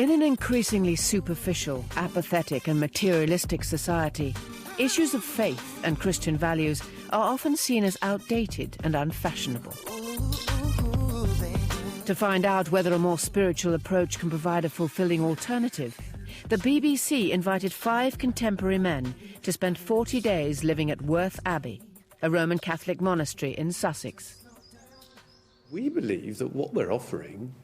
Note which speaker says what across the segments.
Speaker 1: In an increasingly superficial, apathetic and materialistic society, issues of faith and Christian values are often seen as outdated and unfashionable. To find out whether a more spiritual approach can provide a fulfilling alternative, the BBC invited 5 contemporary men to spend 40 days living at Worth Abbey, a Roman Catholic monastery in Sussex.
Speaker 2: We believe that what we're offering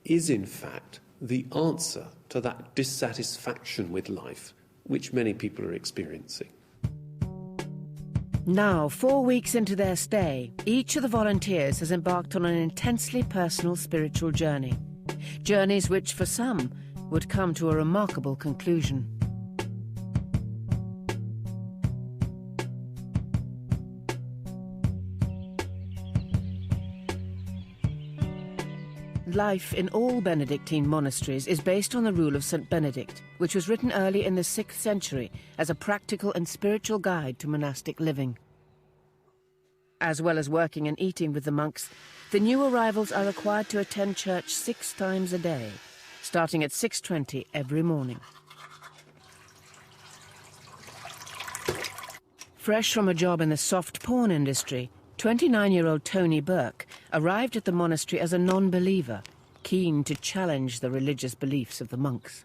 Speaker 2: is, in fact, the answer to that dissatisfaction with life which many people are experiencing.
Speaker 1: Now, 4 weeks into their stay, each of the volunteers has embarked on an intensely personal spiritual journey. Journeys which, for some, would come to a remarkable conclusion. Life in all Benedictine monasteries is based on the rule of St. Benedict, which was written early in the 6th century as a practical and spiritual guide to monastic living. As well as working and eating with the monks, the new arrivals are required to attend church 6 times a day, starting at 6:20 every morning. Fresh from a job in the soft porn industry, 29-year-old Tony Burke arrived at the monastery as a non-believer, keen to challenge the religious beliefs of the monks.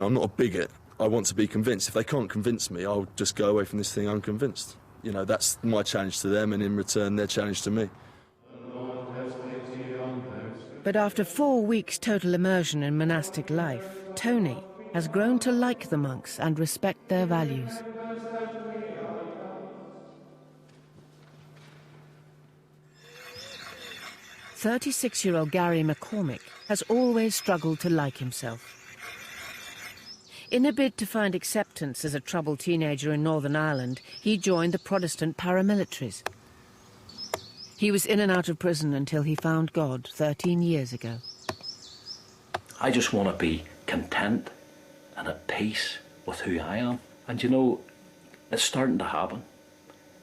Speaker 3: I'm not a bigot. I want to be convinced. If they can't convince me, I'll just go away from this thing unconvinced. You know, that's my challenge to them, and in return, their challenge to me.
Speaker 1: But after 4 weeks' total immersion in monastic life, Tony has grown to like the monks and respect their values. "36-year-old Gary McCormick has always struggled to like himself. In a bid to find acceptance as a troubled teenager in Northern Ireland, he joined the Protestant paramilitaries. He was in and out of prison until he found God 13 years ago.
Speaker 4: I just want to be content and at peace with who I am. And you know, it's starting to happen.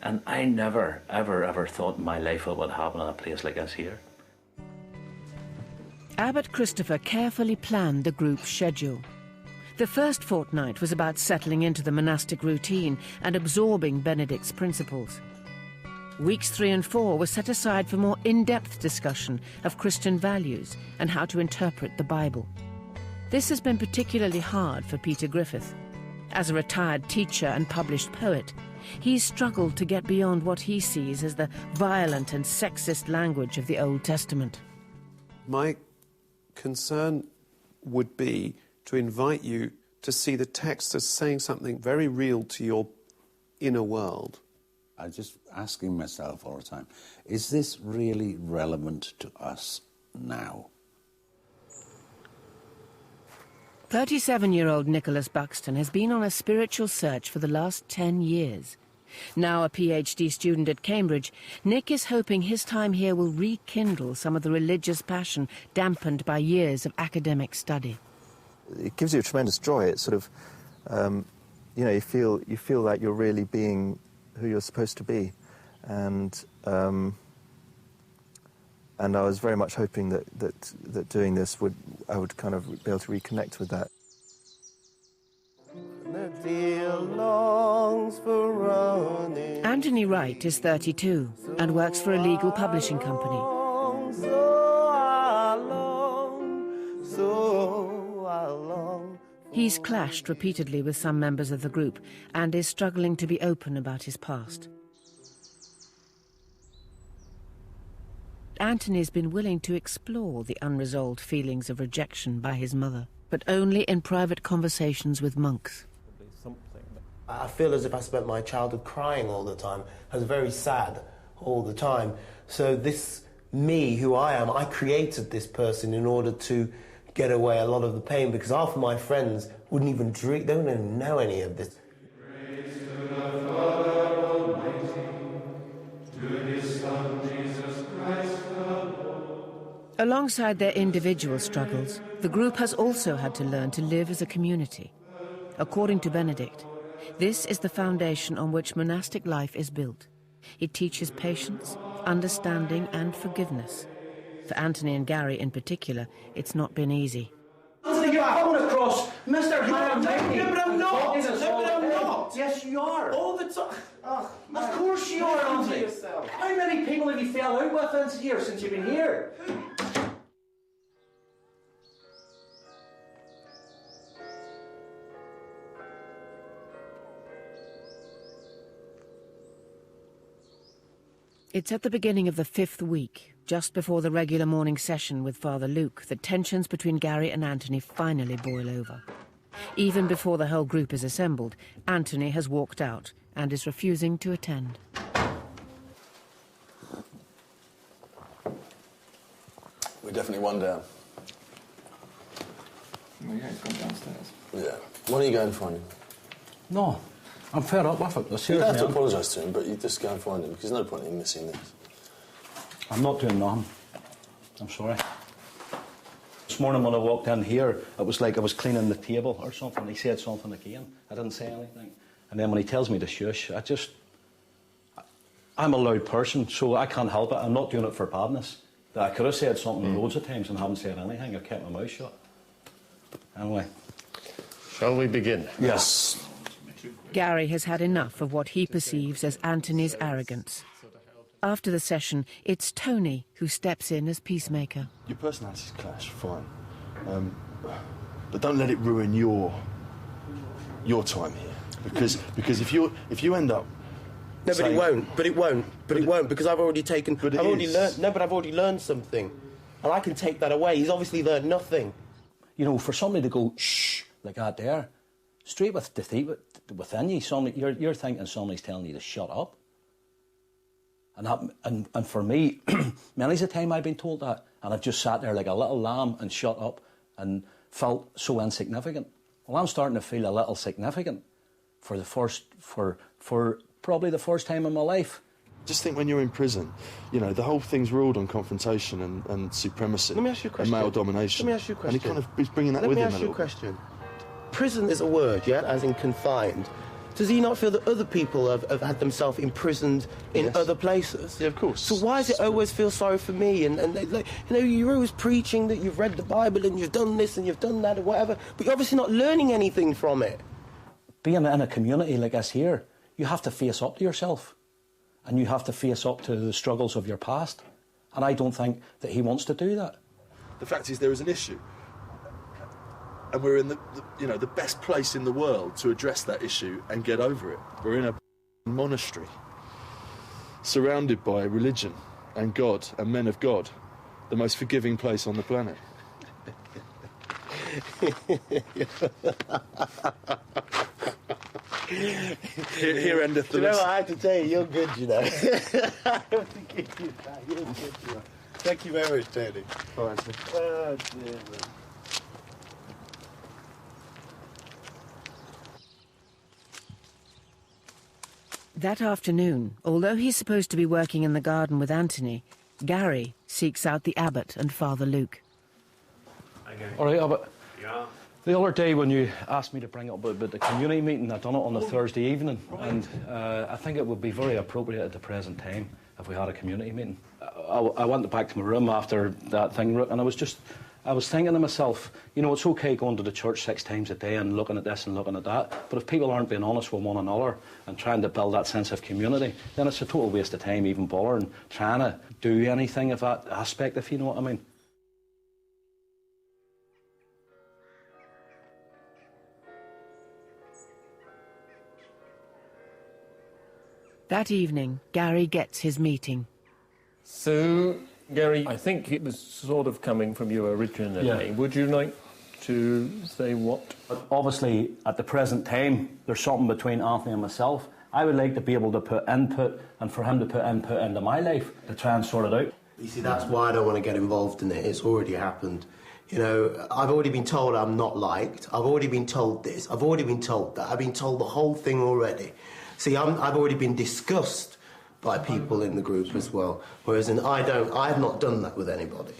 Speaker 4: And I never, ever thought in my life it would happen in a place like this here.
Speaker 1: Abbot Christopher carefully planned the group's schedule. The first fortnight was about settling into the monastic routine and absorbing Benedict's principles. Weeks 3 and 4 were set aside for more in-depth discussion of Christian values and how to interpret the Bible. This has been particularly hard for Peter Griffith. As a retired teacher and published poet, he's struggled to get beyond what he sees as the violent and sexist language of the Old Testament.
Speaker 2: My concern would be to invite you to see the text as saying something very real to your inner world.
Speaker 5: I'm just asking myself all the time, is this really relevant to us now?
Speaker 1: 37-year-old Nicholas Buxton has been on a spiritual search for the last 10 years. Now a PhD student at Cambridge, Nick is hoping his time here will rekindle some of the religious passion dampened by years of academic study.
Speaker 6: It gives you a tremendous joy. It's sort of, you know, you feel like you're really being who you're supposed to be, and I was very much hoping that doing this I would kind of be able to reconnect with that.
Speaker 1: Anthony Wright is 32 and works for a legal publishing company. He's clashed repeatedly with some members of the group and is struggling to be open about his past. Anthony's been willing to explore the unresolved feelings of rejection by his mother, but only in private conversations with monks.
Speaker 7: I feel as if I spent my childhood crying all the time. I was very sad all the time. So this me, who I am, I created this person in order to get away a lot of the pain, because half of my friends wouldn't even drink, they wouldn't even know any of this.
Speaker 8: Praise to the Father Almighty, to His Son Jesus Christ the Lord.
Speaker 1: Alongside their individual struggles, the group has also had to learn to live as a community. According to Benedict, this is the foundation on which monastic life is built. It teaches patience, understanding and forgiveness. For Anthony and Gary in particular, it's not been easy.
Speaker 9: Once
Speaker 4: you're coming across, Mr. Higher Mighty.
Speaker 7: No, but I'm not.
Speaker 4: No,
Speaker 7: but I'm not.
Speaker 4: Yes, you are.
Speaker 7: All the time.
Speaker 4: Of course you are, Anthony. How many people have you fell out with this year since you've been here?
Speaker 1: It's at the beginning of the 5th week, just before the regular morning session with Father Luke, that tensions between Gary and Anthony finally boil over. Even before the whole group is assembled, Anthony has walked out and is refusing to attend.
Speaker 3: We're definitely one down.
Speaker 9: Oh yeah, he's gone downstairs.
Speaker 3: Yeah. Why don't you go and find him?
Speaker 10: No, I'm fed up with it.
Speaker 3: You don't
Speaker 10: Seriously,
Speaker 3: have to apologise to him, but you just go and find him, because there's no point in missing this.
Speaker 10: I'm not doing nothing. I'm sorry. This morning when I walked in here, it was like I was cleaning the table or something. He said something again. I didn't say anything. And then when he tells me to shush, I'm a loud person, so I can't help it. I'm not doing it for badness. I could have said something loads of times and haven't said anything. I've kept my mouth shut. Anyway.
Speaker 9: Shall we begin?
Speaker 10: Yes.
Speaker 1: Gary has had enough of what he perceives as Anthony's arrogance. After the session, it's Tony who steps in as peacemaker.
Speaker 3: Your personalities clash, fine. But don't let it ruin your time here. Because if you end up...
Speaker 7: No, but it won't. But it won't, because I've already taken...
Speaker 3: But
Speaker 7: I've already learned something. And I can take that away. He's obviously learned nothing.
Speaker 10: You know, for somebody to go, shh, like that there, straight with defeat within you, you're thinking somebody's telling you to shut up. And for me, many's the time I've been told that, and I've just sat there like a little lamb and shut up and felt so insignificant. Well, I'm starting to feel a little significant for probably the first time in my life.
Speaker 3: Just think when you're in prison, you know, the whole thing's ruled on confrontation and supremacy.
Speaker 7: Let me ask you a question.
Speaker 3: And male domination.
Speaker 7: Let me ask you a question.
Speaker 3: And he kind of is bringing that with him a little.
Speaker 7: Let me ask you a question. Prison is a word, yeah, as in confined. Does he not feel that other people have had themselves imprisoned in other places?
Speaker 3: Yeah, of course.
Speaker 7: So why does it always feel sorry for me? And like, you know, you're always preaching that you've read the Bible and you've done this and you've done that or whatever, but you're obviously not learning anything from it.
Speaker 10: Being in a community like this here, you have to face up to yourself. And you have to face up to the struggles of your past. And I don't think that he wants to do that.
Speaker 3: The fact is there is an issue. And we're in the best place in the world to address that issue and get over it. We're in a monastery, surrounded by religion and God and men of God, the most forgiving place on the planet. Here endeth the list.
Speaker 7: You know what I have to tell you? You're good, you know. I have to give you that. You're good, you know. Thank you very much, Tony.
Speaker 3: Fine.
Speaker 7: Oh, dear, man.
Speaker 1: That afternoon, although he's supposed to be working in the garden with Anthony, Gary seeks out the abbot and Father Luke.
Speaker 10: All right, Abbot.
Speaker 9: Yeah.
Speaker 10: The other day when you asked me to bring up about the community meeting, I'd done it on a Thursday evening, and I think it would be very appropriate at the present time if we had a community meeting. I went back to my room after that thing, and I was thinking to myself, you know, it's okay going to the church 6 times a day and looking at this and looking at that, but if people aren't being honest with one another and trying to build that sense of community, then it's a total waste of time even bothering trying to do anything of that aspect, if you know what I mean.
Speaker 1: That evening, Gary gets his meeting.
Speaker 9: So, Gary, I think it was sort of coming from you originally.
Speaker 10: Yeah.
Speaker 9: Would you like to say what?
Speaker 10: But obviously, at the present time, there's something between Anthony and myself. I would like to be able to put input, and for him to put input into my life to try and sort it out.
Speaker 7: You see, that's why I don't want to get involved in it. It's already happened. You know, I've already been told I'm not liked. I've already been told this. I've already been told that. I've been told the whole thing already. See, I've already been discussed by people in the group as well, whereas I have not done that with anybody,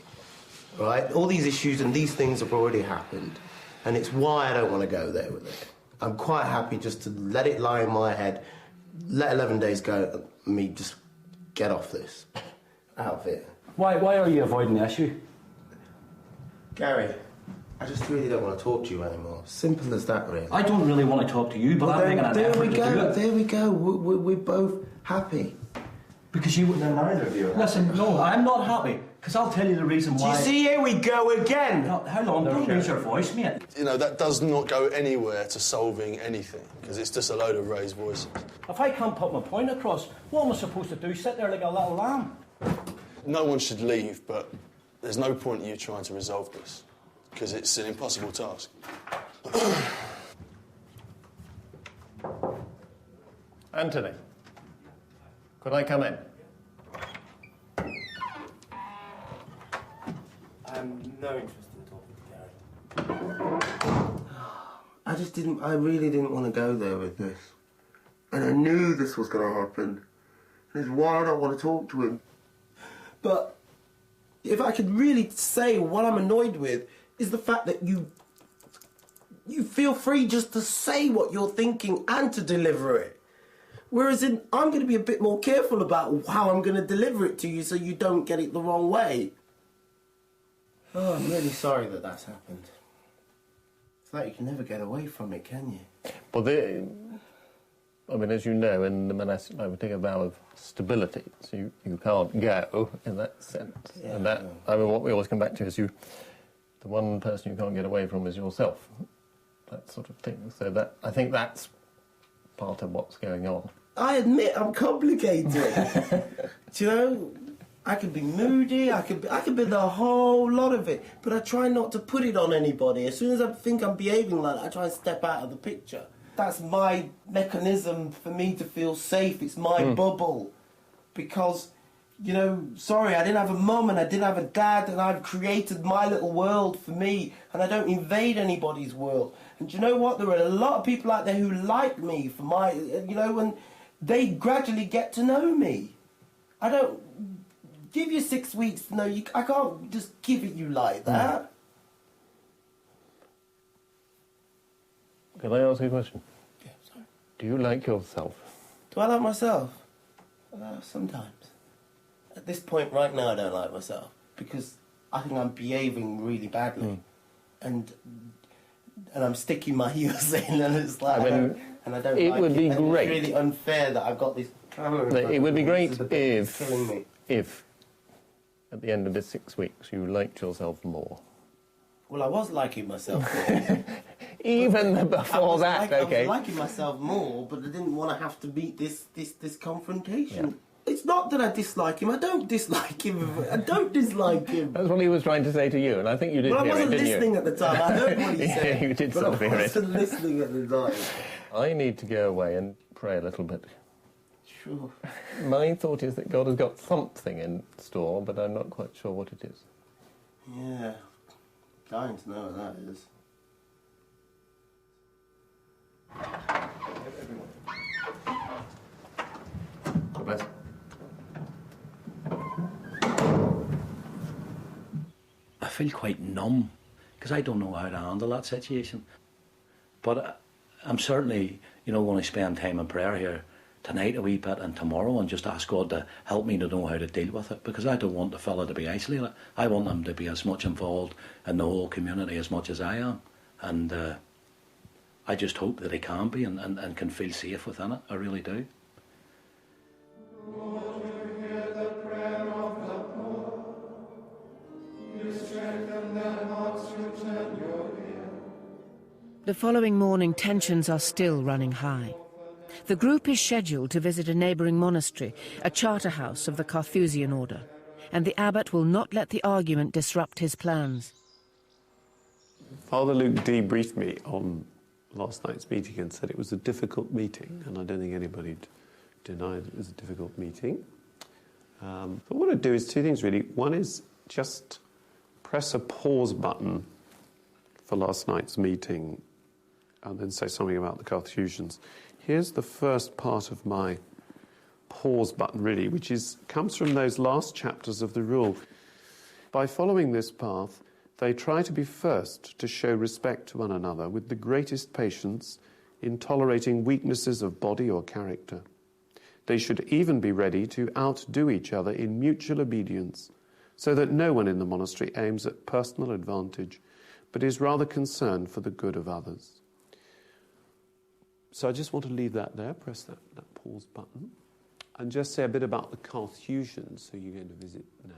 Speaker 7: right? All these issues and these things have already happened, and it's why I don't want to go there with it. I'm quite happy just to let it lie in my head, let 11 days go, and me just get off this, out of it.
Speaker 10: Why are you avoiding the issue?
Speaker 7: Gary, I just really don't want to talk to you anymore. Simple as that, really.
Speaker 4: I don't really want to talk to you, but I'm making an effort to do it.
Speaker 7: There we go. We're both happy.
Speaker 4: Because you...
Speaker 7: No, neither of you are happy.
Speaker 4: Listen, no, I'm not happy. Because I'll tell you the reason why...
Speaker 7: Do you see, here we go again?
Speaker 4: How long? Don't raise your voice, mate.
Speaker 3: You know, that does not go anywhere to solving anything, because it's just a load of raised voices.
Speaker 4: If I can't put my point across, what am I supposed to do? Sit there like a little lamb?
Speaker 3: No one should leave, but there's no point in you trying to resolve this, because it's an impossible task.
Speaker 9: Anthony, could I come in?
Speaker 7: I'm no interest in talking to Gary. I really didn't want to go there with this. And I knew this was going to happen. And it's why I don't want to talk to him. But if I could really say what I'm annoyed with is the fact that you feel free just to say what you're thinking and to deliver it. Whereas I'm going to be a bit more careful about how I'm going to deliver it to you so you don't get it the wrong way. Oh, I'm really sorry that that's happened. It's like you can never get away from it, can you?
Speaker 9: Well, I mean, as you know, in the monastic life, we take a vow of stability, so you can't go in that sense.
Speaker 7: Yeah,
Speaker 9: and that, I mean, what we always come back to is the one person you can't get away from is yourself. That sort of thing. So that, I think that's part of what's going on.
Speaker 7: I admit I'm complicated. Do you know? I could be moody, I could be the whole lot of it, but I try not to put it on anybody. As soon as I think I'm behaving like that, I try and step out of the picture. That's my mechanism for me to feel safe. It's my bubble. Because, you know, sorry, I didn't have a mum and I didn't have a dad, and I've created my little world for me, and I don't invade anybody's world. And do you know what? There are a lot of people out there who like me for my, you know, and they gradually get to know me. I don't give you 6 weeks to know you. I can't just give it you like that.
Speaker 9: Can I ask you a question?
Speaker 7: Yeah, sorry.
Speaker 9: Do you like yourself?
Speaker 7: Do I like myself? Sometimes. At this point right now, I don't like myself because I think I'm behaving really badly, and I'm sticking my heels in, and it's like, I don't
Speaker 9: it
Speaker 7: like
Speaker 9: would be
Speaker 7: and
Speaker 9: great.
Speaker 7: It's really unfair that I've got this camera. In front
Speaker 9: It would be
Speaker 7: of me.
Speaker 9: great
Speaker 7: This is the bit that's killing me.
Speaker 9: if at the end of the 6 weeks you liked yourself more.
Speaker 7: Well, I was liking myself.
Speaker 9: Even before that, okay.
Speaker 7: I was liking myself more, but I didn't want to have to meet this confrontation. Yeah. It's not that I dislike him. I don't dislike him. I don't dislike him.
Speaker 9: That's what he was trying to say to you, and I think you did
Speaker 7: hear it,
Speaker 9: didn't you?
Speaker 7: Well, I wasn't listening at the time. I heard what he said.
Speaker 9: Yeah, you did
Speaker 7: but
Speaker 9: sort of hear it.
Speaker 7: I wasn't listening at the time.
Speaker 9: I need to go away and pray a little bit.
Speaker 7: Sure.
Speaker 9: My thought is that God has got something in store, but I'm not quite sure what it is.
Speaker 7: Yeah. Dying to know what that is.
Speaker 9: God bless.
Speaker 4: I feel quite numb because I don't know how to handle that situation. But I'm certainly, you know, going to spend time in prayer here tonight a wee bit and tomorrow and just ask God to help me to know how to deal with it, because I don't want the fella to be isolated. I want him to be as much involved in the whole community as much as I am. And I just hope that he can be and can feel safe within it. I really do.
Speaker 1: The following morning, tensions are still running high. The group is scheduled to visit a neighbouring monastery, a charter house of the Carthusian order, and the abbot will not let the argument disrupt his plans.
Speaker 2: Father Luke debriefed me on last night's meeting and said it was a difficult meeting, and I don't think anybody denied it was a difficult meeting. But what I'd do is two things, really. One is just press a pause button for last night's meeting and then say something about the Carthusians. Here's the first part of my pause button, really, which comes from those last chapters of the rule. By following this path, they try to be first to show respect to one another with the greatest patience in tolerating weaknesses of body or character. They should even be ready to outdo each other in mutual obedience, so that no one in the monastery aims at personal advantage, but is rather concerned for the good of others. So I just want to leave that there, press that pause button, and just say a bit about the Carthusians who you're going to visit now.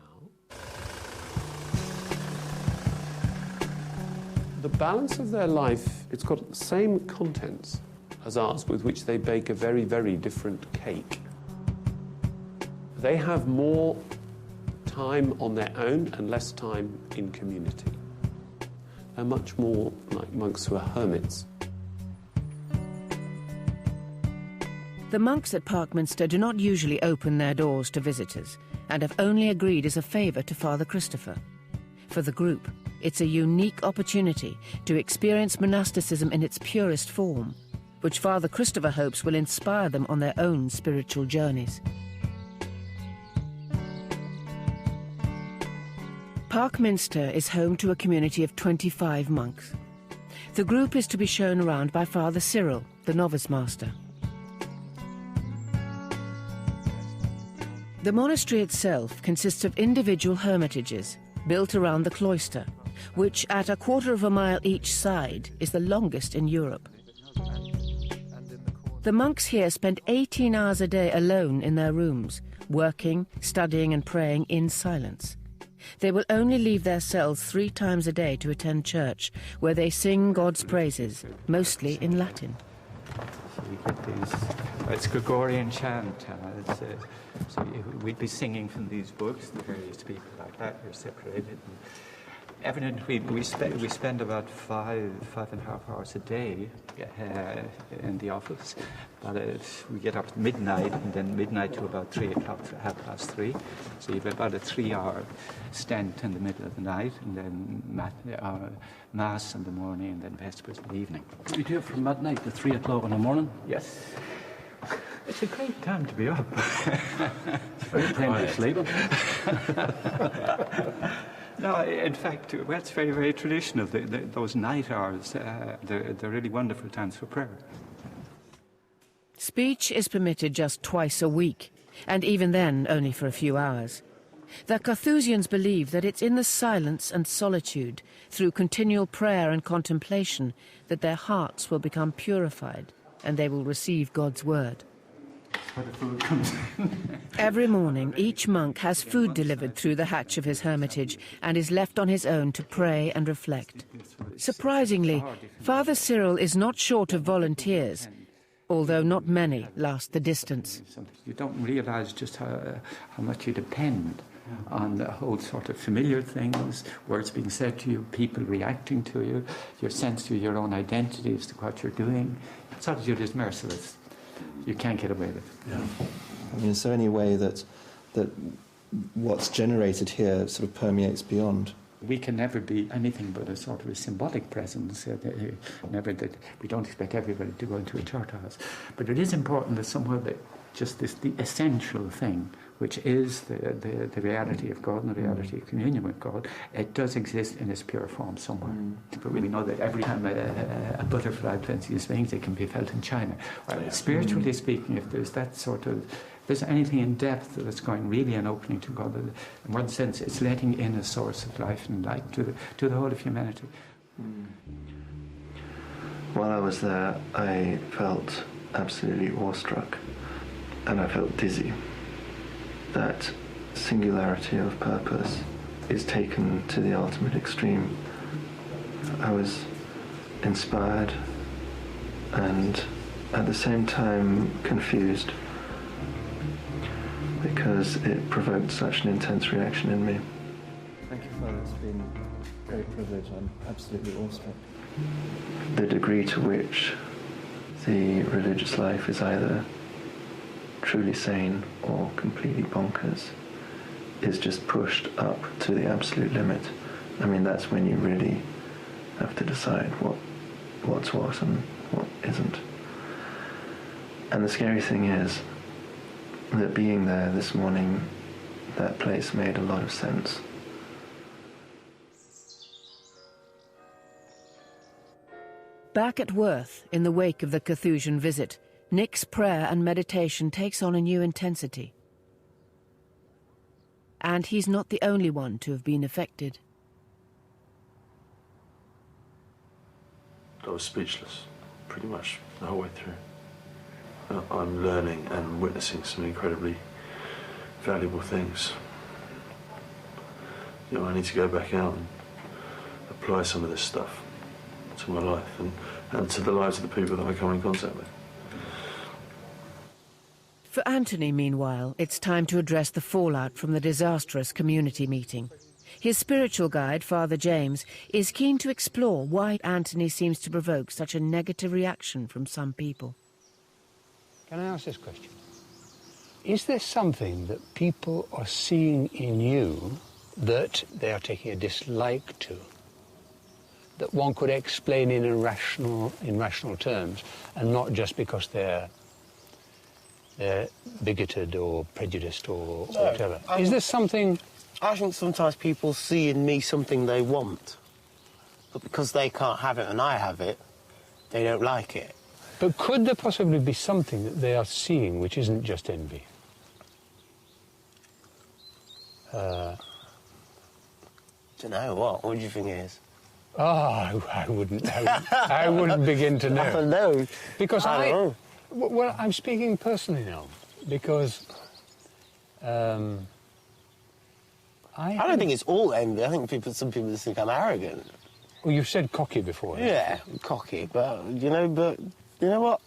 Speaker 2: The balance of their life, it's got the same contents as ours, with which they bake a very, very different cake. They have more time on their own and less time in community. They're much more like monks who are hermits.
Speaker 1: The monks at Parkminster do not usually open their doors to visitors and have only agreed as a favour to Father Christopher. For the group, it's a unique opportunity to experience monasticism in its purest form, which Father Christopher hopes will inspire them on their own spiritual journeys. Parkminster is home to a community of 25 monks. The group is to be shown around by Father Cyril, the novice master. The monastery itself consists of individual hermitages built around the cloister, which at 1/4 mile each side is the longest in Europe. The monks here spend 18 hours a day alone in their rooms, working, studying and praying in silence. They will only leave their cells 3 times a day to attend church, where they sing God's praises, mostly in Latin.
Speaker 11: So we get these, it's Gregorian chant, so we'd be singing from these books, the various people like that, you're separated. And evidently, we spend about 5.5 hours a day in the office. But we get up at midnight, and then midnight to about 3 o'clock, 3:30. So you've about a 3-hour stint in the middle of the night, and then mass in the morning, and then vespers in the evening.
Speaker 10: You do it from midnight to 3 o'clock in the morning?
Speaker 11: Yes. It's a great time to be up.
Speaker 10: It's a great time to sleep.
Speaker 11: No, in fact, that's very, very traditional. Those night hours, they're really wonderful times for prayer.
Speaker 1: Speech is permitted just twice a week, and even then only for a few hours. The Carthusians believe that it's in the silence and solitude, through continual prayer and contemplation, that their hearts will become purified and they will receive God's word.
Speaker 11: Where the food comes in.
Speaker 1: Every morning, each monk has food delivered through the hatch of his hermitage and is left on his own to pray and reflect. Surprisingly, Father Cyril is not short of volunteers, although not many last the distance.
Speaker 11: You don't realise just how much you depend on the whole sort of familiar things, words being said to you, people reacting to you, your sense of your own identity as to what you're doing. Solitude is merciless. You can't get away with it.
Speaker 6: Yeah. I mean, is there any way that what's generated here sort of permeates beyond?
Speaker 11: We can never be anything but a sort of a symbolic presence. Never that we don't expect everybody to go into a church house, but it is important that somehow that just this the essential thing, which is the reality of God and the reality of communion with God, it does exist in its pure form somewhere. But we know that every time a butterfly plants its wings, it can be felt in China. Spiritually speaking, if there's that sort of, if there's anything in depth that's going really an opening to God, in one sense, it's letting in a source of life and light to the whole of humanity.
Speaker 12: While I was there, I felt absolutely awestruck, and I felt dizzy. That singularity of purpose is taken to the ultimate extreme. I was inspired and at the same time confused, because it provoked such an intense reaction in me.
Speaker 6: Thank you, Father. It's been a great privilege. I'm absolutely awestruck.
Speaker 12: The degree to which the religious life is either truly sane or completely bonkers is just pushed up to the absolute limit. I mean, that's when you really have to decide what's what and what isn't. And the scary thing is that being there this morning, that place made a lot of sense.
Speaker 1: Back at Worth, in the wake of the Carthusian visit, Nick's prayer and meditation takes on a new intensity. And he's not the only one to have been affected.
Speaker 3: I was speechless pretty much the whole way through. I'm learning and witnessing some incredibly valuable things. You know, I need to go back out and apply some of this stuff to my life and to the lives of the people that I come in contact with.
Speaker 1: For Anthony, meanwhile, it's time to address the fallout from the disastrous community meeting. His spiritual guide, Father James, is keen to explore why Anthony seems to provoke such a negative reaction from some people.
Speaker 13: Can I ask this question? Is there something that people are seeing in you that they are taking a dislike to, that one could explain in rational terms, and not just because they're bigoted or prejudiced or whatever? Is there something...
Speaker 7: I think sometimes people see in me something they want, but because they can't have it and I have it, they don't like it.
Speaker 13: But could there possibly be something that they are seeing which isn't just envy?
Speaker 7: Don't know, what do you think it is?
Speaker 13: Oh, I wouldn't begin to know.
Speaker 7: I don't know.
Speaker 13: Because
Speaker 7: I don't know.
Speaker 13: Well, I'm speaking personally now, because
Speaker 7: I don't think it's all envy. I think some people just think I'm arrogant.
Speaker 13: Well, you've said cocky before.
Speaker 7: Yeah, cocky, but you know what?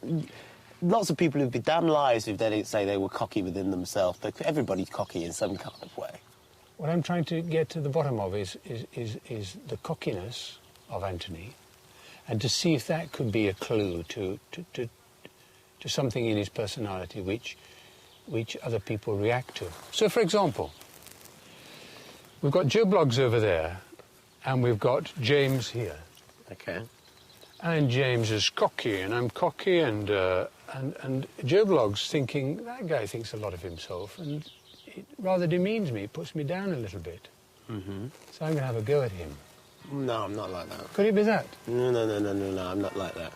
Speaker 7: Lots of people would be damn liars if they didn't say they were cocky within themselves. But everybody's cocky in some kind of way.
Speaker 13: What I'm trying to get to the bottom of is the cockiness of Anthony, and to see if that could be a clue to something in his personality which other people react to. So, for example, we've got Joe Bloggs over there, and we've got James here.
Speaker 7: Okay.
Speaker 13: And James is cocky, and I'm cocky, and Joe Bloggs thinking, that guy thinks a lot of himself, and it rather demeans me, it puts me down a little bit.
Speaker 7: Mm-hmm.
Speaker 13: So I'm going to have a go at him.
Speaker 7: No, I'm not like that.
Speaker 13: Could it be that?
Speaker 7: No, I'm not like that.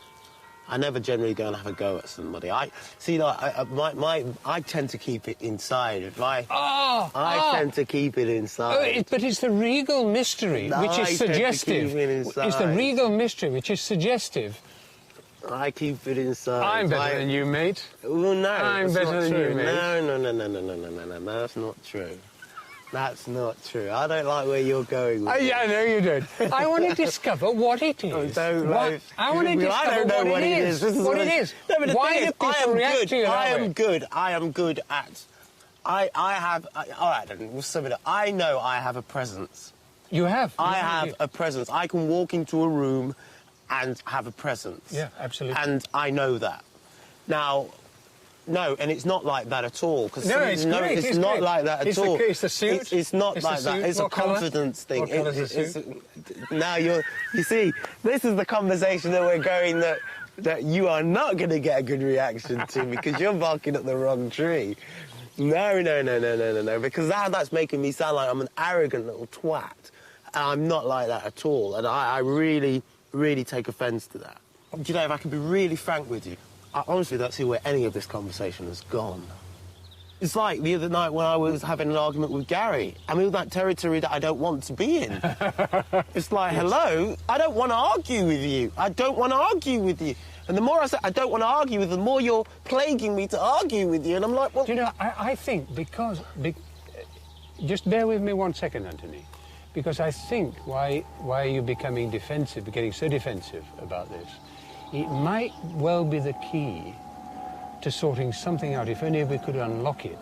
Speaker 7: I never generally go and have a go at somebody. I tend to keep it inside. I tend to keep it inside.
Speaker 13: But it's the regal mystery, which is suggestive. It's the regal mystery, which is suggestive.
Speaker 7: I keep it inside.
Speaker 13: I'm better than you, mate.
Speaker 7: Well, no,
Speaker 13: I'm better than you, mate.
Speaker 7: No, that's not true. That's not true. I don't like where you're going with
Speaker 13: yeah, I know you don't. I want to discover what it is.
Speaker 7: I don't know what it is.
Speaker 13: What it is. No, but why do people react to you that way?
Speaker 7: I am good at... all right, then, we'll sum it up. I know I have a presence.
Speaker 13: You have?
Speaker 7: I have a presence. I can walk into a room and have a presence.
Speaker 13: Yeah, absolutely.
Speaker 7: And I know that. Now... No, and it's not like that at all.
Speaker 13: It's
Speaker 7: not like that at all.
Speaker 13: It's the suit.
Speaker 7: It's not like that. It's a confidence thing. Now you see, this is the conversation that we're going that you are not going to get a good reaction to because you're barking up the wrong tree. No, because that's making me sound like I'm an arrogant little twat. And I'm not like that at all. And I really, really take offence to that. Do you know, if I can be really frank with you, I honestly don't see where any of this conversation has gone. It's like the other night when I was having an argument with Gary. I'm in that territory that I don't want to be in. It's like, hello, I don't want to argue with you. I don't want to argue with you. And the more I say I don't want to argue with you, the more you're plaguing me to argue with you. And I'm like, well...
Speaker 13: Do you know, I think because... just bear with me 1 second, Anthony. Because I think why you're becoming defensive, getting so defensive about this, it might well be the key to sorting something out, if only we could unlock it.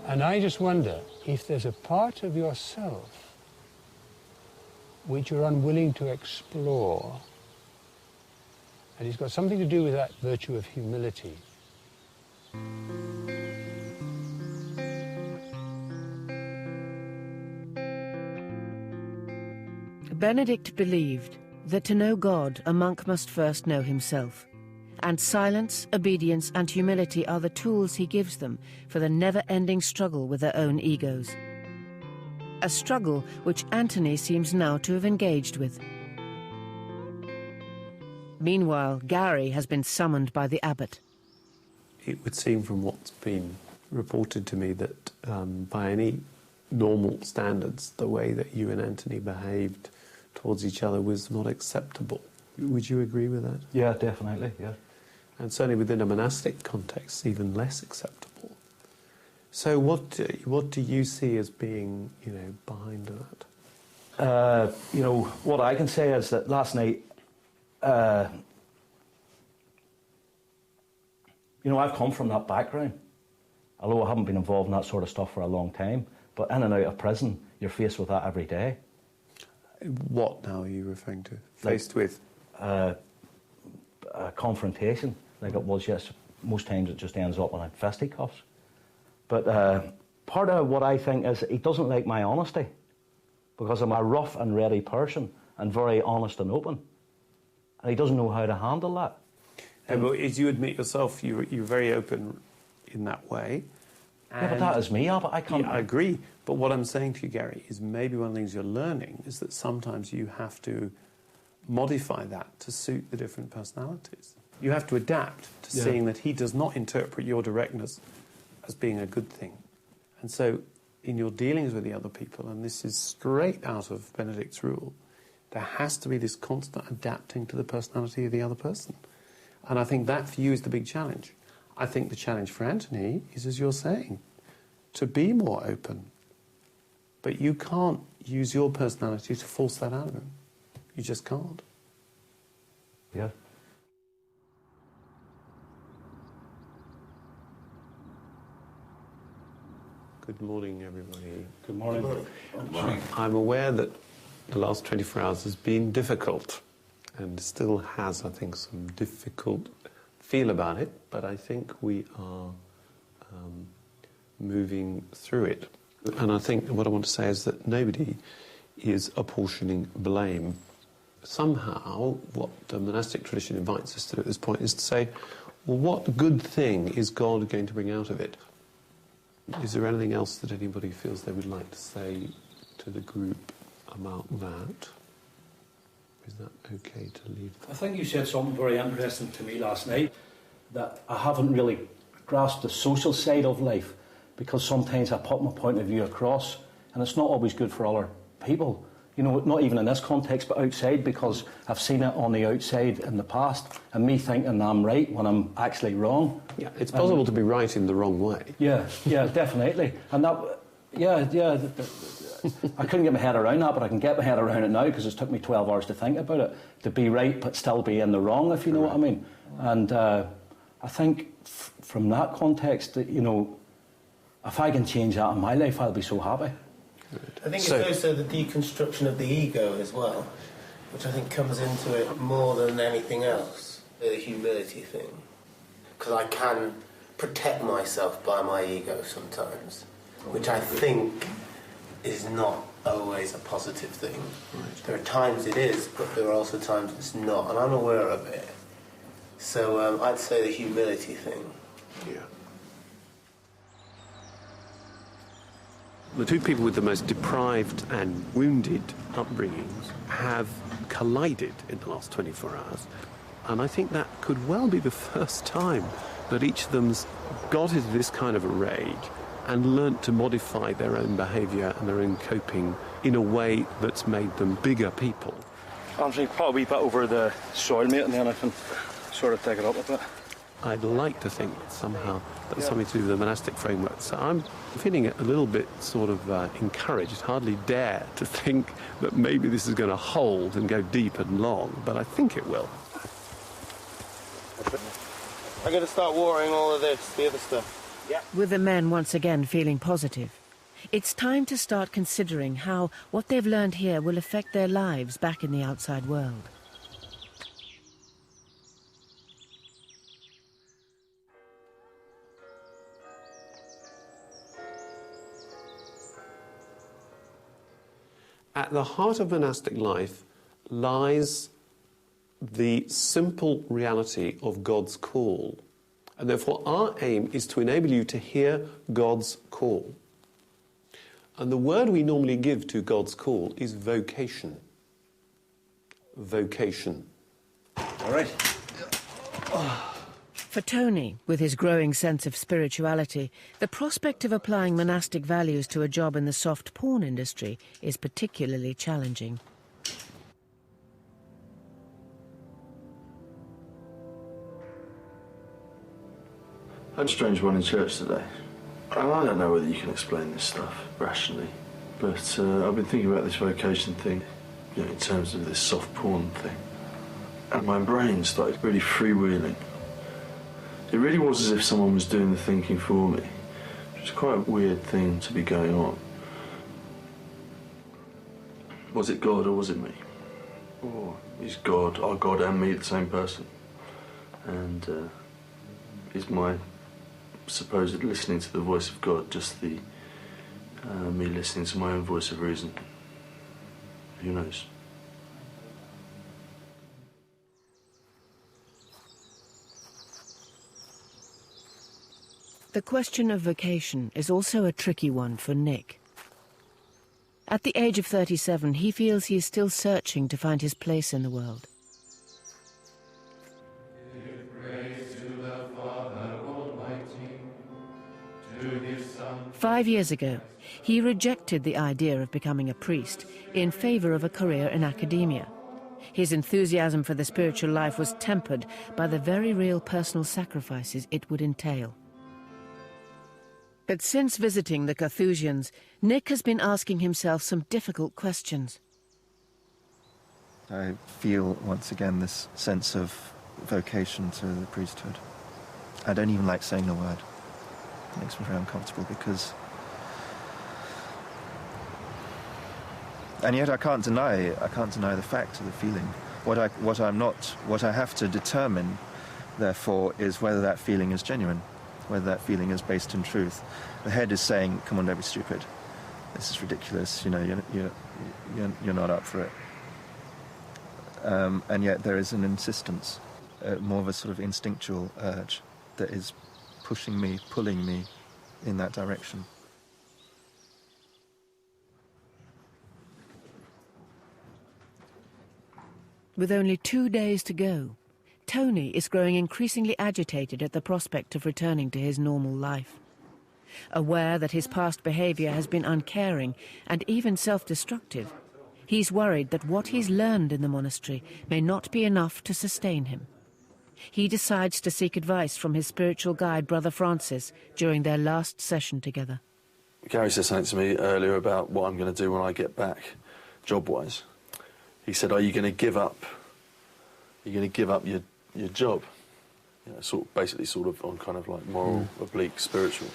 Speaker 13: And I just wonder if there's a part of yourself which you're unwilling to explore, and it's got something to do with that virtue of humility.
Speaker 1: Benedict believed that to know God, a monk must first know himself. And silence, obedience and humility are the tools he gives them for the never-ending struggle with their own egos. A struggle which Anthony seems now to have engaged with. Meanwhile, Gary has been summoned by the abbot.
Speaker 2: It would seem from what's been reported to me that by any normal standards, the way that you and Anthony behaved towards each other was not acceptable. Would you agree with that?
Speaker 10: Yeah, definitely, yeah.
Speaker 2: And certainly within a monastic context, even less acceptable. So what do you see as being, behind that?
Speaker 10: What I can say is that last night, I've come from that background. Although I haven't been involved in that sort of stuff for a long time, but in and out of prison, you're faced with that every day.
Speaker 2: What now are you referring to? Faced with?
Speaker 10: A confrontation, like it was, yes. Most times it just ends up in fisticuffs. But part of what I think is he doesn't like my honesty, because I'm a rough and ready person and very honest and open. And he doesn't know how to handle that.
Speaker 2: But as you admit yourself, you're very open in that way.
Speaker 10: Yeah, but that is me. But I can't.
Speaker 2: Yeah, I agree. But what I'm saying to you, Gary, is maybe one of the things you're learning is that sometimes you have to modify that to suit the different personalities. You have to adapt to seeing that he does not interpret your directness as being a good thing. And so in your dealings with the other people, and this is straight out of Benedict's rule, there has to be this constant adapting to the personality of the other person. And I think that for you is the big challenge. I think the challenge for Anthony is, as you're saying, to be more open. But you can't use your personality to force that out of him. You just can't.
Speaker 10: Yeah.
Speaker 2: Good morning, everybody.
Speaker 10: Good morning.
Speaker 7: Good morning.
Speaker 2: I'm aware that the last 24 hours has been difficult and still has, I think, some difficult feel about it, but I think we are moving through it. And I think what I want to say is that nobody is apportioning blame. Somehow, what the monastic tradition invites us to do at this point is to say, well, what good thing is God going to bring out of it? Is there anything else that anybody feels they would like to say to the group about that? Is that okay to leave that?
Speaker 10: I think you said something very interesting to me last night, that I haven't really grasped the social side of life, because sometimes I put my point of view across and it's not always good for other people. Not even in this context, but outside, because I've seen it on the outside in the past, and me thinking I'm right when I'm actually wrong.
Speaker 2: Yeah, it's possible to be right in the wrong way.
Speaker 10: Yeah, definitely. And that, I couldn't get my head around that, but I can get my head around it now, because it took me 12 hours to think about it, to be right but still be in the wrong, if you know what I mean. And I think from that context, that, if I can change that in my life, I'll be so happy.
Speaker 7: I think it's also the deconstruction of the ego as well, which I think comes into it more than anything else, the humility thing. Because I can protect myself by my ego sometimes, which I think is not always a positive thing. Right. There are times it is, but there are also times it's not, and I'm aware of it. So I'd say the humility thing.
Speaker 2: Yeah. The two people with the most deprived and wounded upbringings have collided in the last 24 hours. And I think that could well be the first time that each of them's got into this kind of a rage and learnt to modify their own behaviour and their own coping in a way that's made them bigger people.
Speaker 10: Anthony, put a wee bit over the soil, mate, and then I can sort of take it up a bit.
Speaker 2: I'd like to think that somehow that's something to do with the monastic framework. So I'm feeling a little bit sort of encouraged, hardly dare to think that maybe this is going to hold and go deep and long, but I think it will.
Speaker 7: I'm going to start watering all of this, the other stuff.
Speaker 1: Yeah. With the men once again feeling positive, it's time to start considering how what they've learned here will affect their lives back in the outside world.
Speaker 2: At the heart of monastic life lies the simple reality of God's call. And therefore our aim is to enable you to hear God's call. And the word we normally give to God's call is vocation. Vocation.
Speaker 10: All right.
Speaker 1: For Tony, with his growing sense of spirituality, the prospect of applying monastic values to a job in the soft porn industry is particularly challenging.
Speaker 3: I had a strange one in church today. And I don't know whether you can explain this stuff rationally, but I've been thinking about this vocation thing, you know, in terms of this soft porn thing. And my brain started really freewheeling. It really was as if someone was doing the thinking for me, which is quite a weird thing to be going on. Was it God or was it me? Or is God, our God and me the same person? And is my supposed listening to the voice of God just the me listening to my own voice of reason? Who knows?
Speaker 1: The question of vocation is also a tricky one for Nick. At the age of 37, he feels he is still searching to find his place in the world.
Speaker 8: Give praise to the Father Almighty, to His Son.
Speaker 1: 5 years ago, he rejected the idea of becoming a priest in favor of a career in academia. His enthusiasm for the spiritual life was tempered by the very real personal sacrifices it would entail. But since visiting the Carthusians, Nick has been asking himself some difficult questions.
Speaker 6: I feel, once again, this sense of vocation to the priesthood. I don't even like saying the word. It makes me very uncomfortable because... And yet I can't deny the fact of the feeling. What I have to determine, therefore, is whether that feeling is genuine, whether that feeling is based in truth. The head is saying, come on, don't be stupid. This is ridiculous, you know, you're not up for it. And yet there is an insistence, more of a sort of instinctual urge that is pushing me, pulling me in that direction.
Speaker 1: With only 2 days to go, Tony is growing increasingly agitated at the prospect of returning to his normal life. Aware that his past behaviour has been uncaring and even self-destructive, he's worried that what he's learned in the monastery may not be enough to sustain him. He decides to seek advice from his spiritual guide, Brother Francis, during their last session together.
Speaker 3: Gary said something to me earlier about what I'm going to do when I get back, job-wise. He said, "Are you going to give up? Are you going to give up your job?" You know, basically on kind of like moral, oblique, spiritual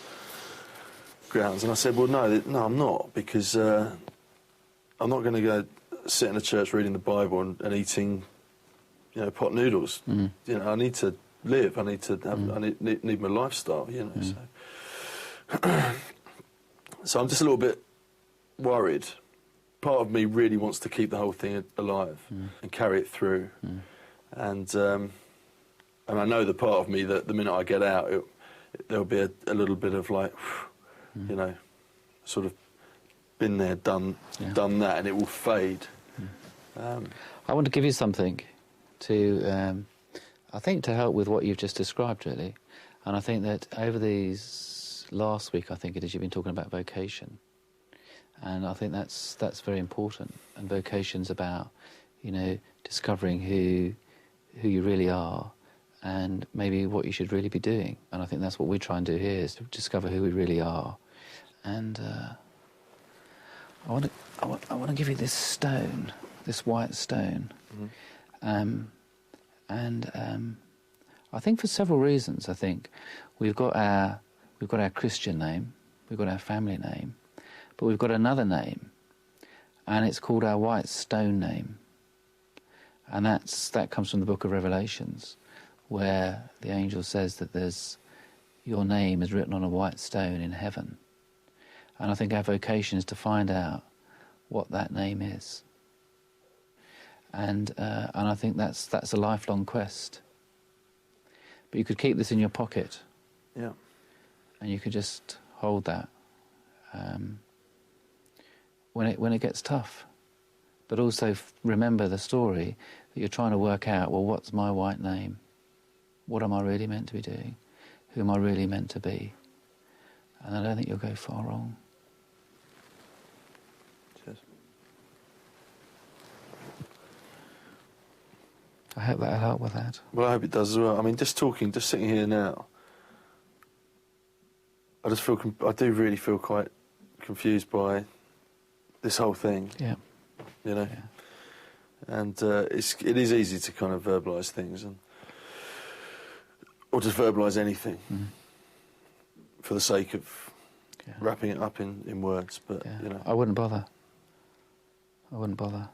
Speaker 3: grounds. And I said, "Well, no, I'm not, because I'm not going to go sit in a church reading the Bible and eating, you know, pot noodles. You know, I need to live. I need to have. I need my lifestyle. You know." So I'm just a little bit worried. Part of me really wants to keep the whole thing alive and carry it through. And I know the part of me that the minute I get out, there'll be a little bit of like, you know, sort of been there, done that, and it will fade.
Speaker 14: I want to give you something to, I think, to help with what you've just described, really. And I think that over these last week, I think it is, you've been talking about vocation. And I think that's very important. And vocation's about, you know, discovering who you really are and maybe what you should really be doing. And I think that's what we try and do here, is to discover who we really are. And I want to give you this stone, this white stone. I think for several reasons. I think we've got our Christian name, we've got our family name, but we've got another name, and it's called our white stone name. And that comes from the book of Revelations, where the angel says that your name is written on a white stone in heaven. And I think our vocation is to find out what that name is. And I think that's a lifelong quest. But you could keep this in your pocket.
Speaker 3: Yeah.
Speaker 14: And you could just hold that when it gets tough. But also remember the story that you're trying to work out, well, what's my white name? What am I really meant to be doing? Who am I really meant to be? And I don't think you'll go far wrong.
Speaker 3: Cheers.
Speaker 14: I hope that'll help with that.
Speaker 3: Well, I hope it does as well. I mean, just sitting here now, I do really feel quite confused by this whole thing.
Speaker 14: Yeah.
Speaker 3: You know? Yeah. And it is easy to kind of verbalise things, or just verbalise anything for the sake of wrapping it up in words, but, you know.
Speaker 14: I wouldn't bother. I wouldn't bother.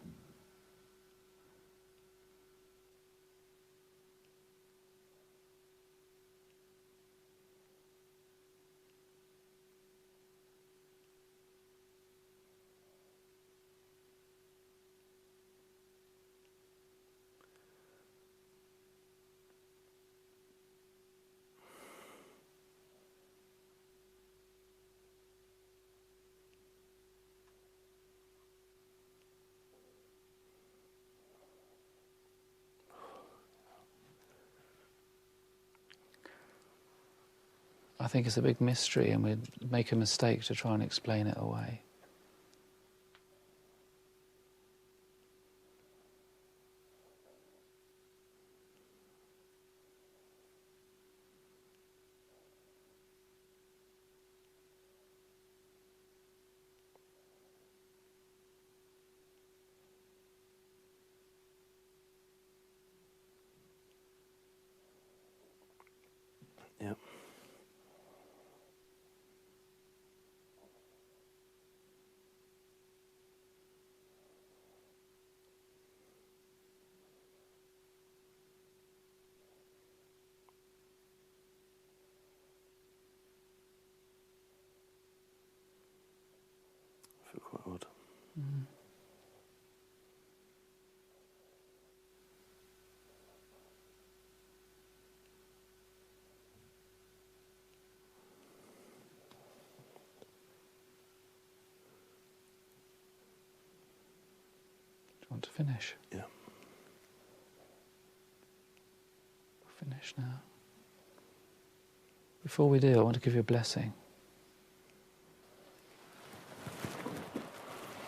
Speaker 14: I think it's a big mystery, and we'd make a mistake to try and explain it away.
Speaker 3: Yeah. I feel quite odd.
Speaker 14: Do you want to finish?
Speaker 3: Yeah.
Speaker 14: We'll finish now. Before we do, I want to give you a blessing.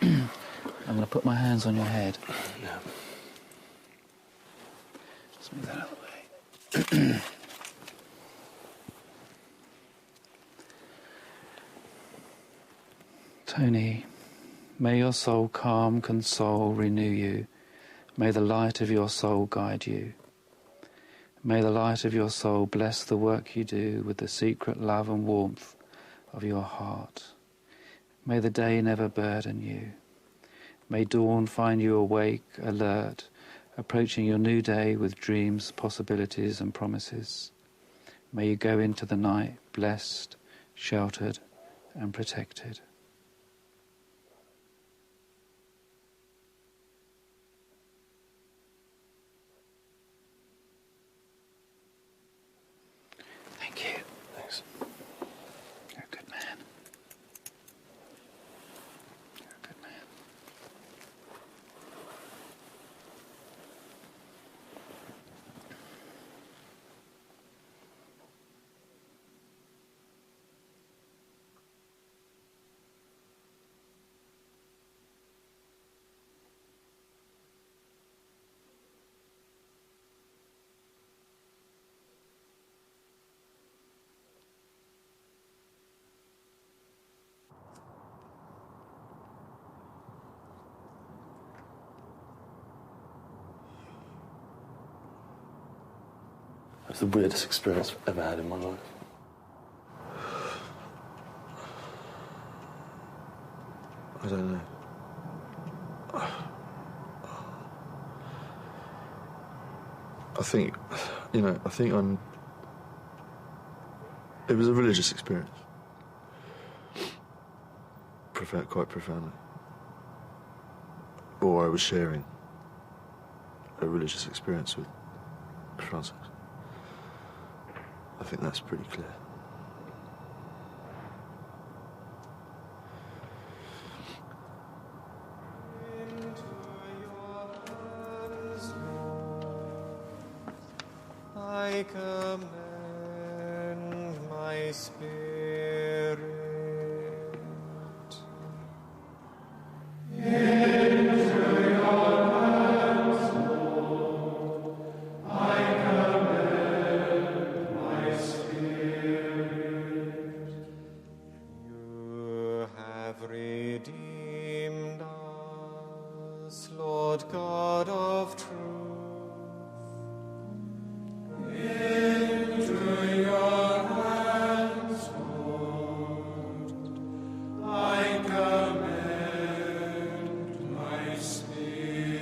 Speaker 14: I'm going to put my hands on your head.
Speaker 3: Yeah.
Speaker 14: Just move that out of the way. Tony, may your soul calm, console, renew you. May the light of your soul guide you. May the light of your soul bless the work you do with the secret love and warmth of your heart. May the day never burden you. May dawn find you awake, alert, approaching your new day with dreams, possibilities and promises. May you go into the night blessed, sheltered and protected. Thank you.
Speaker 3: Thanks.
Speaker 14: You're a good man. You're a good man.
Speaker 3: It's the weirdest experience I've ever had in my life. I don't know. I think, you know, it was a religious experience. Quite profoundly. Or I was sharing a religious experience with Francis. I think that's pretty clear.
Speaker 15: I commend my spirit into your hands, Lord. I commend my spirit have redeemed us, Lord God of truth. Into your hands, Lord, I commend my spirit.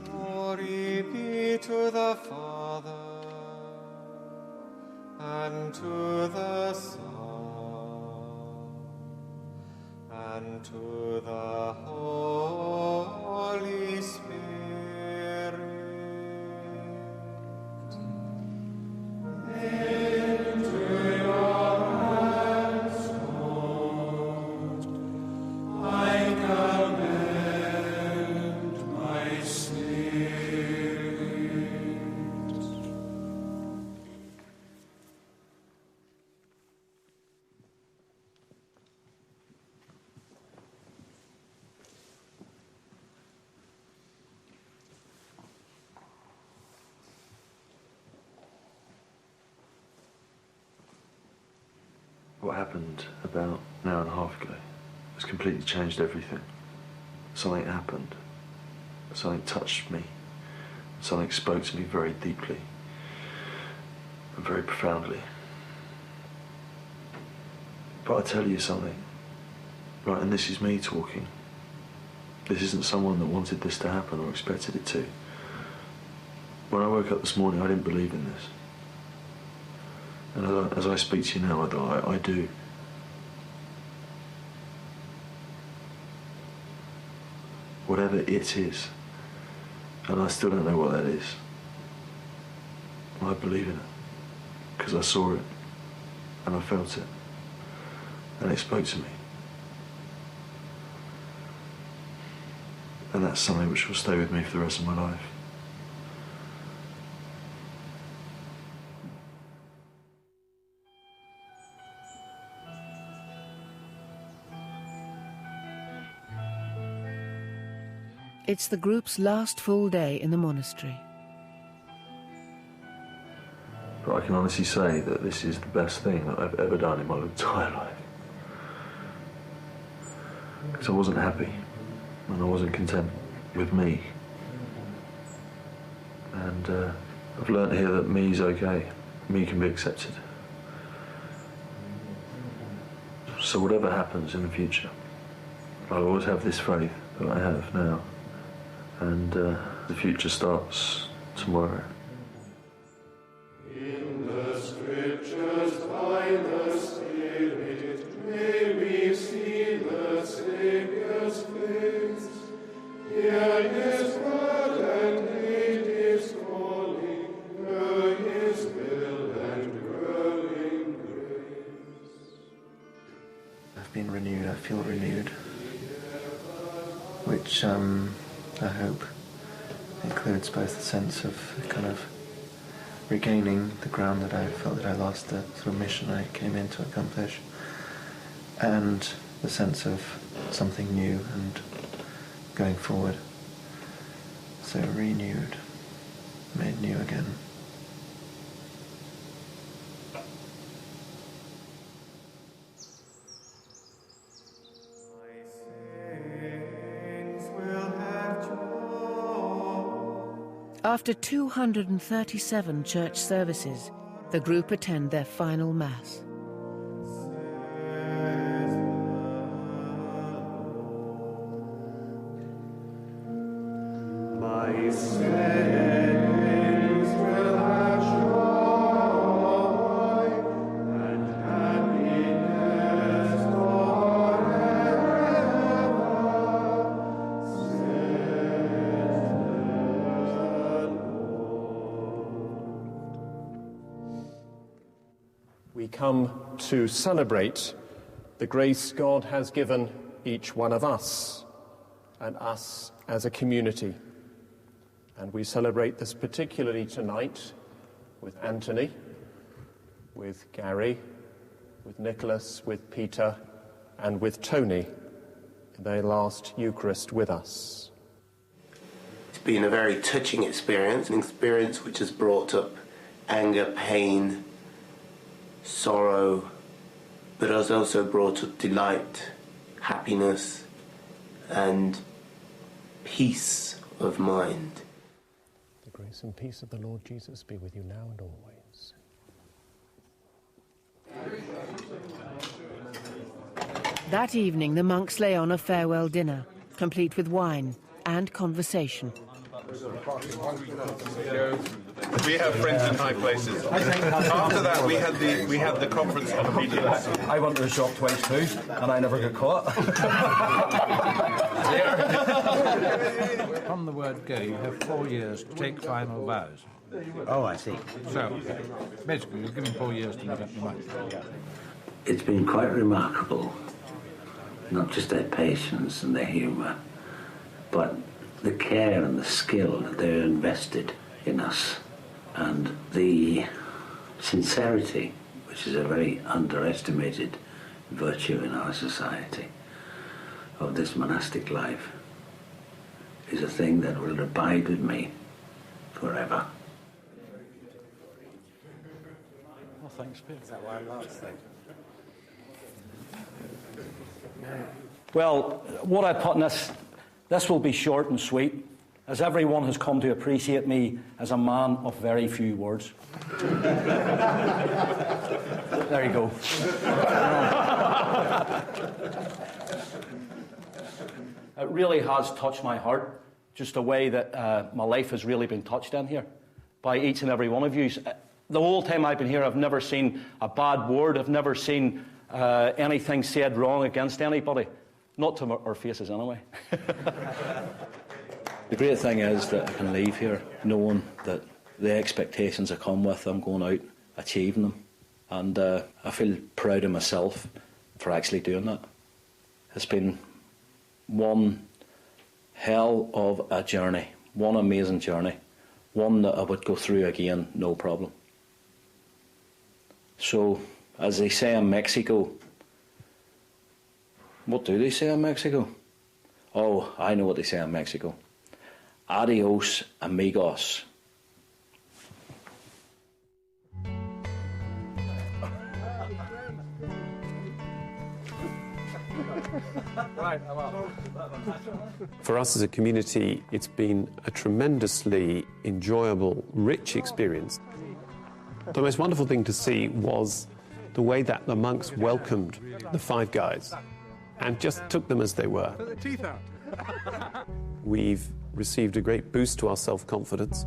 Speaker 15: Glory be to the Father, and to the Son, and to the Holy Spirit. Into your hands, Lord, I commend my spirit.
Speaker 12: What happened about an hour and a half ago has completely changed everything. Something happened. Something touched me. Something spoke to me very deeply and very profoundly. But I tell you something, right, and this is me talking. This isn't someone that wanted this to happen or expected it to. When I woke up this morning, I didn't believe in this. And as I speak to you now, I do. Whatever it is, and I still don't know what that is, I believe in it, because I saw it, and I felt it, and it spoke to me. And that's something which will stay with me for the rest of my life.
Speaker 1: It's the group's last full day in the monastery.
Speaker 12: But I can honestly say that this is the best thing that I've ever done in my entire life. Because I wasn't happy, and I wasn't content with me. And I've learnt here that me's okay, me can be accepted. So whatever happens in the future, I'll always have this faith that I have now. And the future starts tomorrow.
Speaker 8: In the scriptures by the Spirit may we see the Saviour's face. Hear his word and heed his calling, know his will and grow in grace.
Speaker 6: I've been renewed, I feel renewed, which I hope includes both the sense of kind of regaining the ground that I felt that I lost, the sort of mission I came in to accomplish, and the sense of something new and going forward. So renewed, made new again.
Speaker 1: After 237 church services, the group attend their final Mass.
Speaker 8: My saints will have joy and happiness
Speaker 16: We come to celebrate the grace God has given each one of us and us as a community. And we celebrate this particularly tonight with Anthony, with Gary, with Nicholas, with Peter, and with Tony in their last Eucharist with us.
Speaker 7: It's been a very touching experience, an experience which has brought up anger, pain, sorrow,
Speaker 17: but has also brought delight, happiness, and peace of mind.
Speaker 16: The grace and peace of the Lord Jesus be with you now and always.
Speaker 1: That evening, the monks lay on a farewell dinner, complete with wine and conversation.
Speaker 18: We have friends in high places. After that, we had the conference on obedience.
Speaker 10: I went to the shop twice too, and I never got caught.
Speaker 19: From the word go, you have 4 years to take final vows.
Speaker 20: Oh, I see.
Speaker 19: So, basically, you're given 4 years to make up your mind.
Speaker 4: It's been quite remarkable, not just their patience and their humour, but the care and the skill that they're invested in us, and the sincerity, which is a very underestimated virtue in our society, of this monastic life, is a thing that will abide with me forever.
Speaker 10: Well, thanks, Pete.
Speaker 20: Is that why I'm last then?
Speaker 10: Well, what I put in this will be short and sweet, as everyone has come to appreciate me as a man of very few words. There you go. It really has touched my heart, just the way that my life has really been touched in here by each and every one of you. The whole time I've been here, I've never seen a bad word. I've never seen anything said wrong against anybody. Not to our faces, anyway. The great thing is that I can leave here knowing that the expectations I come with, I'm going out achieving them. And I feel proud of myself for actually doing that. It's been one hell of a journey, one amazing journey, one that I would go through again, no problem. So, as they say in Mexico, what do they say in Mexico? Oh, I know what they say in Mexico. Adios, amigos.
Speaker 2: For us as a community, it's been a tremendously enjoyable, rich experience. The most wonderful thing to see was the way that the monks welcomed the five guys and just took them as they were.
Speaker 15: Put their teeth out.
Speaker 2: We've received a great boost to our self-confidence.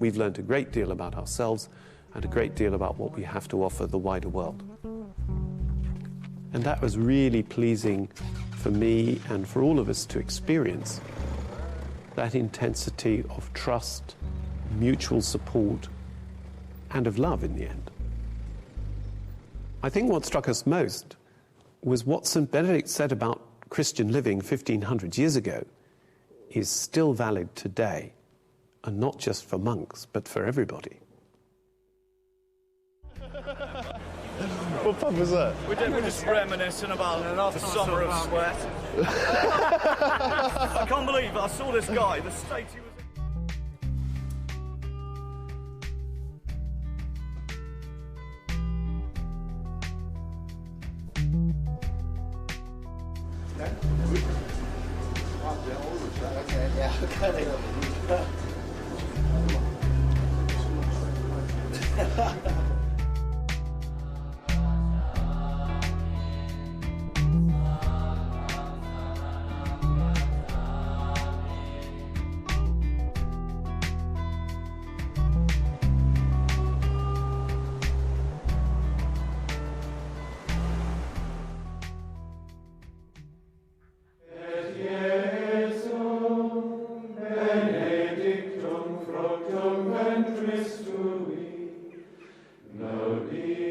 Speaker 2: We've learned a great deal about ourselves and a great deal about what we have to offer the wider world. And that was really pleasing for me and for all of us to experience, that intensity of trust, mutual support, and of love in the end. I think what struck us most was what St. Benedict said about Christian living 1500 years ago is still valid today, and not just for monks, but for everybody.
Speaker 3: What pub was that?
Speaker 21: We're just reminiscing about the summer of sweat. I can't believe it. I saw this guy, the state he was
Speaker 15: Benedictum fructum ventris tui, nobis